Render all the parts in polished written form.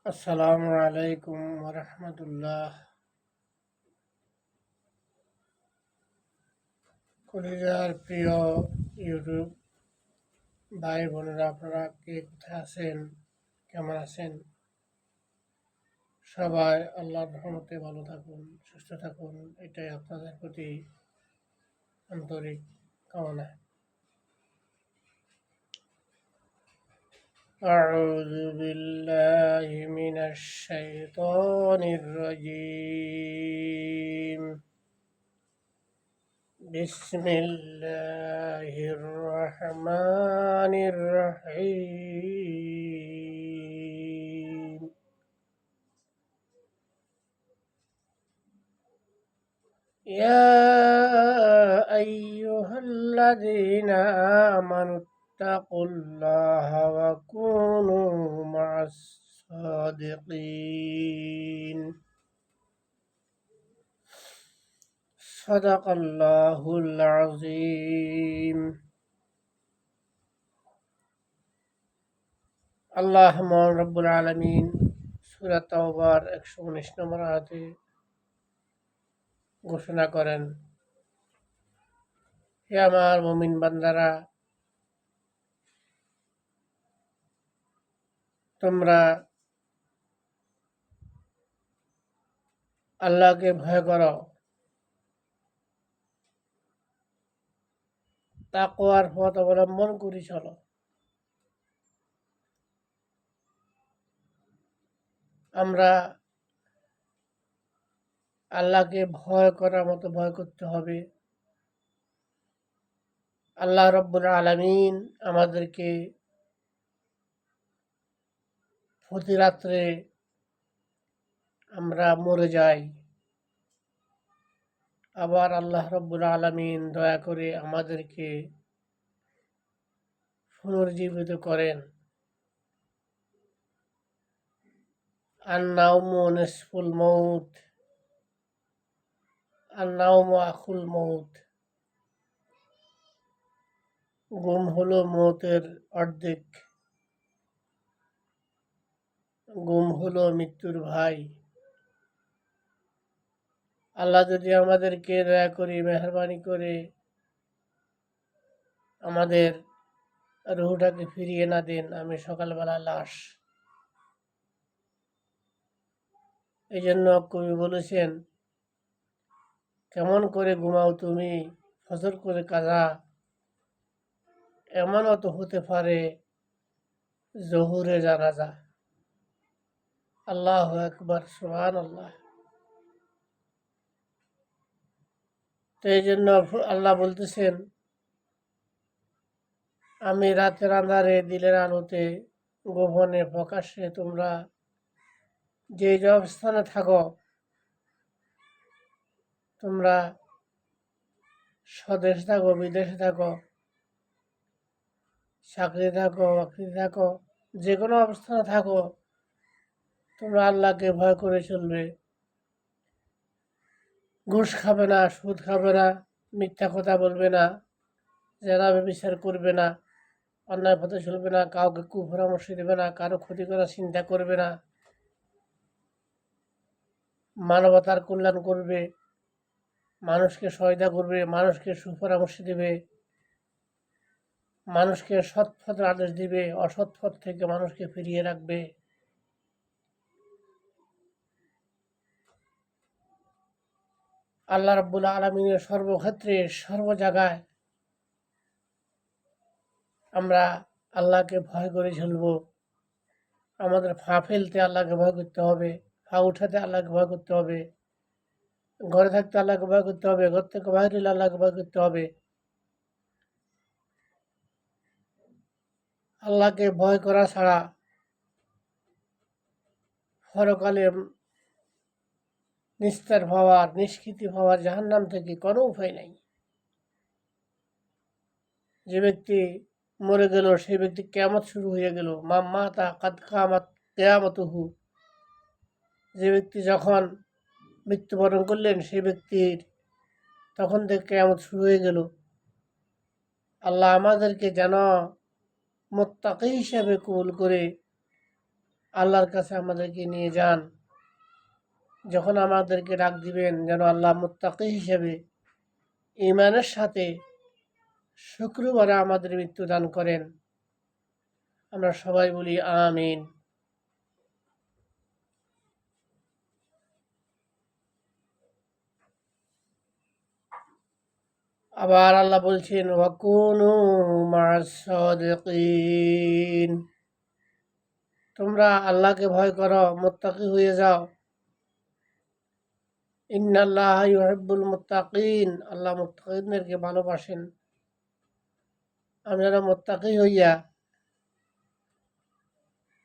আসসালামু আলাইকুম ওরহমতুল্লাহ। কলিজার প্রিয় ইউটিউব ভাই বোনেরা, আপনারা কে কোথায় আছেন, কেমন আছেন? সবাই আল্লাহর রহমতে ভালো থাকুন, সুস্থ থাকুন, এটাই আপনাদের প্রতি আন্তরিক কামনা। أعوذ بالله من الشيطان الرجيم. بسم الله الرحمن الرحيم. يا أيها الذين آمنوا اتقوا الله وكونوا مع الصادقين. صدق الله العظيم. আল্লাহ মহান রব্বুল আলামিন সূরা তাওবার 119 নম্বর আয়াতে ঘোষণা করেন, হে আমার মুমিন বান্দারা, তোমরা আল্লাহকে ভয় করো, তাকওয়ার পথ অবলম্বন করে চলো। আমরা আল্লাহকে ভয় করার মতো ভয় করতে হবে। আল্লাহ রব্বুল আলামিন আমাদেরকে প্রতি রাত্রে আমরা মরে যাই, আবার আল্লাহ রব্বুল আলামিন দয়া করে আমাদেরকে পুনর্জীবিত করেন। আন-নাওমু নিসফুল মউত, আন-নাওমু আখুল মউত। ঘুম হলো মৌতের অর্ধেক, ঘুম হলো মৃত্যুর ভাই। আল্লাহ যদি আমাদেরকে দয়া করে মেহরবানি করে আমাদের রুহটাকে ফিরিয়ে না দেন, আমি সকালবেলা লাশ। এই জন্য কবি বলেছেন, কেমন করে ঘুমাও তুমি ফজর করে কাজা, এমনও তো হতে পারে জহুরে জানাজা। আল্লাহু আকবার, সুবহানাল্লাহ। তো এই জন্য আল্লাহ বলতেছেন, আমি রাতের আঁধারে দিলের আলোতে গোপনে প্রকাশ্যে তোমরা যে অবস্থানে থাকো, তোমরা স্বদেশে থাকো, বিদেশে থাকো, চাকরি থাকো, বাকরি থাকো, যে কোনো অবস্থানে থাকো, তোমরা আল্লাহকে ভয় করে চলবে। ঘুষ খাবে না, সুদ খাবে না, মিথ্যা কথা বলবে না, জেনা ব্যভিচার করবে না, অন্যায় পথে চলবে না, কাউকে কুপরামর্শ দেবে না, কারো ক্ষতি করার চিন্তা করবে না, মানবতার কল্যাণ করবে, মানুষকে সহায়তা করবে, মানুষকে সুপরামর্শ দেবে, মানুষকে সৎ পথের আদেশ দিবে, অসৎ পথ থেকে মানুষকে ফিরিয়ে রাখবে। আল্লাহ রাব্বুল আলামিনের সর্বক্ষেত্রে সর্ব জায়গায় আমরা আল্লাহকে ভয় করে চলব। আমাদের পা ফেলতে আল্লাহকে ভয় করতে হবে, পা উঠাতে আল্লাহকে ভয় করতে হবে, ঘরে থাকতে আল্লাহকে ভয় করতে হবে, ঘর থেকে বাইরে হলে আল্লাহকে ভয় করতে হবে। আল্লাহকে ভয় করা ছাড়া পরকালে নিস্তার হওয়ার, নিষ্কৃতি হওয়ার জাহান্নাম থেকে কোনো উপায় নাই। যে ব্যক্তি মরে গেল, সেই ব্যক্তি কিয়ামত শুরু হয়ে গেল। মাতা কাদ কামাত কিয়ামতুহু। যে ব্যক্তি যখন মৃত্যুবরণ করলেন, সেই ব্যক্তির তখন থেকে কিয়ামত শুরু হয়ে গেল। আল্লাহ আমাদেরকে যেন মুত্তাকি হিসাবে কবুল করে আল্লাহর কাছে আমাদেরকে নিয়ে যান। যখন আমাদেরকে ডাক দিবেন যেন আল্লাহ মুত্তাকি হিসেবে ঈমানের সাথে শুক্রবারে আমাদের মৃত্যু দান করেন। আমরা সবাই বলি আমিন। আবার আল্লাহ বলছেন ওয়াকুনু মা'আস সাদিকিন, তোমরা আল্লাহকে ভয় করো, মুত্তাকি হয়ে যাও। ইন্নাল্লাহা ইউহিব্বুল মুত্তাকিন, আল্লাহ মুত্তাকিনদেরকে ভালোবাসেন। আমরা যেন মুত্তাকি হইয়া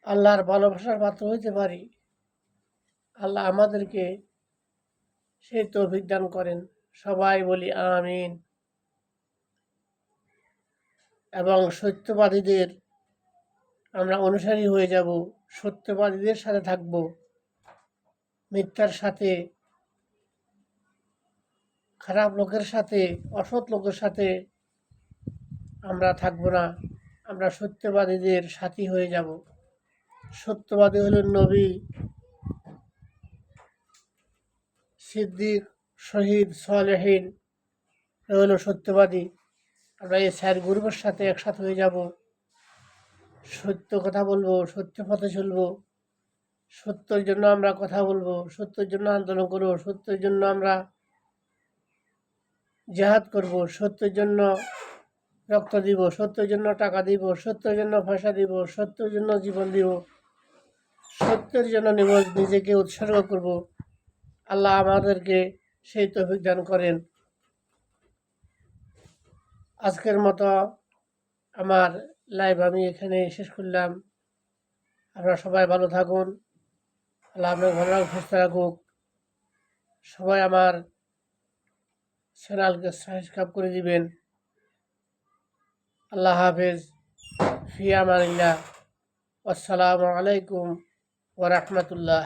আল্লাহর ভালোবাসার পাত্র হইতে পারি। আল্লাহ আমাদেরকে সেই তৌফিক দান করেন। সবাই বলি আমিন। এবং সত্যবাদীদের আমরা অনুসারী হয়ে যাব, সত্যবাদীদের সাথে থাকব, মিথ্যার সাথে, খারাপ লোকের সাথে, অসৎ লোকের সাথে আমরা থাকব না। আমরা সত্যবাদীদের সাথী হয়ে যাব। সত্যবাদী হলেন নবী, সিদ্দিক, শহীদ, সালেহীন, হলো সত্যবাদী। আমরা এই স্যার গ্রুপের সাথে একসাথে হয়ে যাব। সত্য কথা বলবো, সত্য পথে চলবো, সত্যের জন্য আমরা কথা বলবো, সত্যের জন্য আন্দোলন করবো, সত্যের জন্য আমরা জিহাদ করব, সত্যের জন্য রক্ত দিব, সত্যের জন্য টাকা দিব, সত্যের জন্য পয়সা দিব, সত্যের জন্য জীবন দিব, সত্যের জন্য নিজেকে উৎসর্গ করব। আল্লাহ আমাদেরকে সেই তৌফিক দান করেন। আজকের মতো আমার লাইভ আমি এখানে শেষ করলাম। আপনারা সবাই ভালো থাকুন। আল্লাহ আপনার ভালো সুস্থ রাখুক। সবাই আমার চ্যানেলকে সাবস্ক্রাইব করে দিবেন। আল্লাহ হাফেজ। ফি আমানিল্লাহ। আসসালামু আলাইকুম ওয়া রাহমাতুল্লাহ।